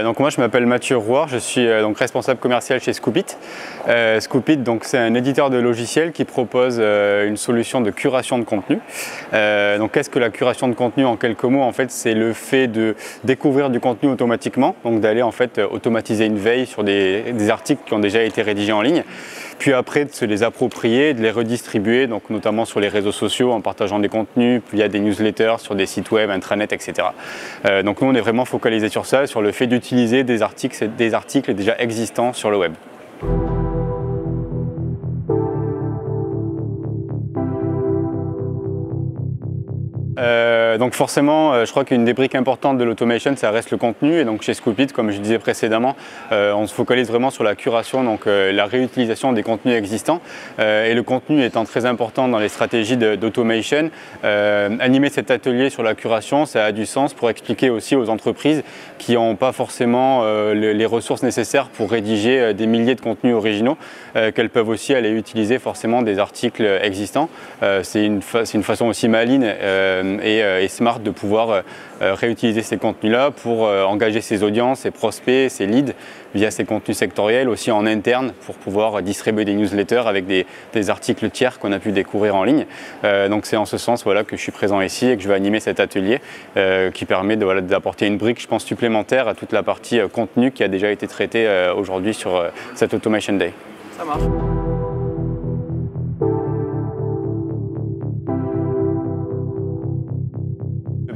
Donc moi je m'appelle Mathieu Rouard, je suis donc responsable commercial chez Scoopit. Scoopit c'est un éditeur de logiciels qui propose une solution de curation de contenu. Donc qu'est-ce que la curation de contenu en quelques mots? En fait c'est le fait de découvrir du contenu automatiquement, donc d'aller en fait automatiser une veille sur des articles qui ont déjà été rédigés en ligne, puis après de se les approprier, de les redistribuer, donc notamment sur les réseaux sociaux en partageant des contenus, via des newsletters, sur des sites web, intranet, etc. Donc nous on est vraiment focalisé sur ça, sur le fait d'utiliser des articles déjà existants sur le web. Donc forcément, je crois qu'une des briques importantes de l'automation, ça reste le contenu. Et donc chez Scoopit, comme je disais précédemment, on se focalise vraiment sur la curation, donc la réutilisation des contenus existants. Et le contenu étant très important dans les stratégies d'automation, animer cet atelier sur la curation, ça a du sens pour expliquer aussi aux entreprises qui n'ont pas forcément les ressources nécessaires pour rédiger des milliers de contenus originaux, qu'elles peuvent aussi aller utiliser forcément des articles existants. C'est une façon aussi maligne et smart de pouvoir réutiliser ces contenus-là pour engager ses audiences, ses prospects, ses leads via ces contenus sectoriels, aussi en interne pour pouvoir distribuer des newsletters avec des articles tiers qu'on a pu découvrir en ligne. Donc c'est en ce sens que je suis présent ici et que je vais animer cet atelier qui permet d'apporter une brique, je pense, supplémentaire à toute la partie contenu qui a déjà été traitée aujourd'hui sur cette Automation Day. Ça marche.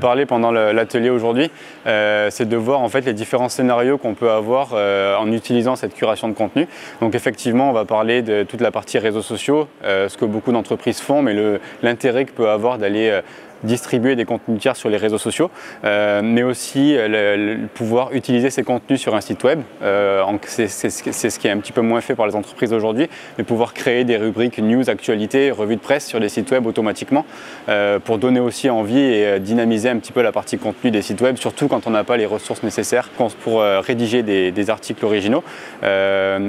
Parler pendant l'atelier aujourd'hui, c'est de voir en fait les différents scénarios qu'on peut avoir en utilisant cette curation de contenu. Donc effectivement, on va parler de toute la partie réseaux sociaux, ce que beaucoup d'entreprises font, mais l'intérêt que peut avoir d'aller distribuer des contenus tiers sur les réseaux sociaux, mais aussi pouvoir utiliser ces contenus sur un site web. C'est ce qui est un petit peu moins fait par les entreprises aujourd'hui, mais pouvoir créer des rubriques news, actualités, revues de presse sur des sites web automatiquement pour donner aussi envie et dynamiser un petit peu la partie contenu des sites web, surtout quand on n'a pas les ressources nécessaires pour rédiger des articles originaux.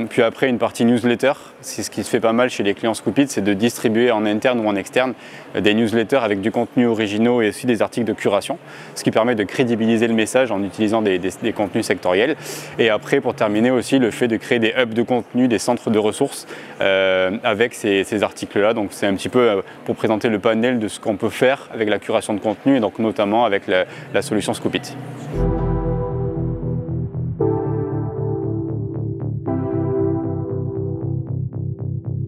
Puis après, une partie newsletter, c'est ce qui se fait pas mal chez les clients Scoopit, c'est de distribuer en interne ou en externe des newsletters avec du contenu originaux et aussi des articles de curation, ce qui permet de crédibiliser le message en utilisant des contenus sectoriels. Et après, pour terminer aussi, le fait de créer des hubs de contenu, des centres de ressources avec ces articles-là. Donc c'est un petit peu pour présenter le panel de ce qu'on peut faire avec la curation de contenu, et donc notamment avec la solution Scoopit.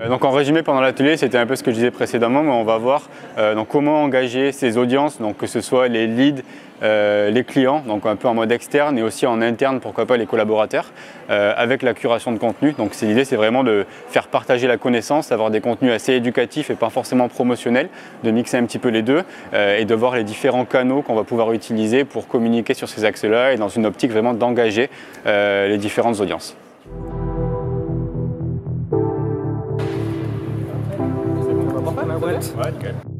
Donc en résumé, pendant l'atelier, c'était un peu ce que je disais précédemment, mais on va voir comment engager ces audiences, donc que ce soit les leads, les clients, donc un peu en mode externe, et aussi en interne, pourquoi pas les collaborateurs, avec la curation de contenu. Donc l'idée, c'est vraiment de faire partager la connaissance, d'avoir des contenus assez éducatifs et pas forcément promotionnels, de mixer un petit peu les deux, et de voir les différents canaux qu'on va pouvoir utiliser pour communiquer sur ces axes-là, et dans une optique vraiment d'engager les différentes audiences. Ouais, nickel.